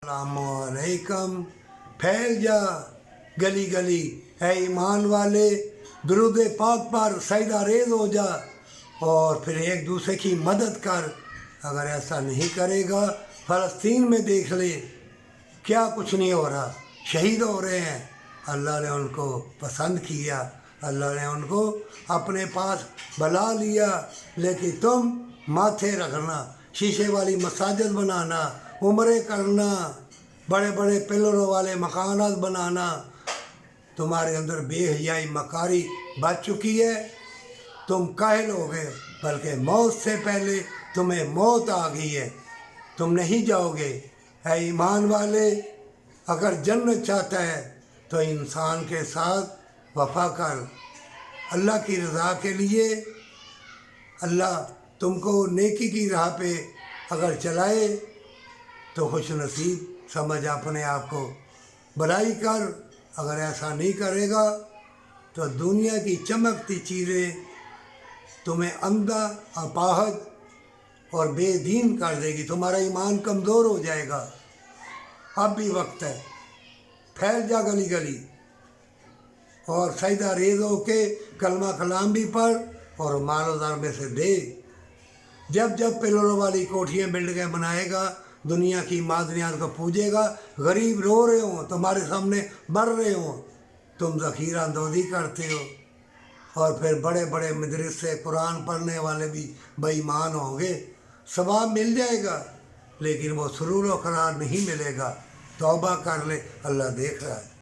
السلام علیکم. پھیل جا گلی گلی اے ایمان والے، درود پاک پر سجدہ ریز ہو جا اور پھر ایک دوسرے کی مدد کر. اگر ایسا نہیں کرے گا، فلسطین میں دیکھ لے کیا کچھ نہیں ہو رہا، شہید ہو رہے ہیں. اللہ نے ان کو پسند کیا، اللہ نے ان کو اپنے پاس بلا لیا، لیکن تم ماتھے رکھنا، شیشے والی مساجد بنانا، عمرے کرنا، بڑے بڑے پلروں والے مکانات بنانا. تمہارے اندر بے حیائی مکاری بچ چکی ہے، تم کاہل ہو گئے، بلکہ موت سے پہلے تمہیں موت آ گئی ہے، تم نہیں جاؤ گے. اے ایمان والے، اگر جنت چاہتا ہے تو انسان کے ساتھ وفا کر، اللہ کی رضا کے لیے. اللہ تم کو نیکی کی راہ پہ اگر چلائے تو خوش نصیب سمجھ اپنے آپ کو، بھلائی کر. اگر ایسا نہیں کرے گا تو دنیا کی چمکتی چیزیں تمہیں اندھا، اپاہج اور بے دین کر دے گی، تمہارا ایمان کمزور ہو جائے گا. اب بھی وقت ہے، پھیل جا گلی گلی اور سجدہ ریز ہو کے کلمہ کلام بھی پڑھ اور مال و زر میں سے دے. جب جب پلروں والی کوٹھیاں بلڈنگیں بنائے گا، دنیا کی معدنیات کو پوجے گا، غریب رو رہے ہوں، تمہارے سامنے مر رہے ہوں، تم ذخیرہ اندوزی کرتے ہو. اور پھر بڑے بڑے مدرسے قرآن پڑھنے والے بھی بے ایمان ہوں گے. ثواب مل جائے گا لیکن وہ سرور و قرار نہیں ملے گا. توبہ کر لے، اللہ دیکھ رہا ہے.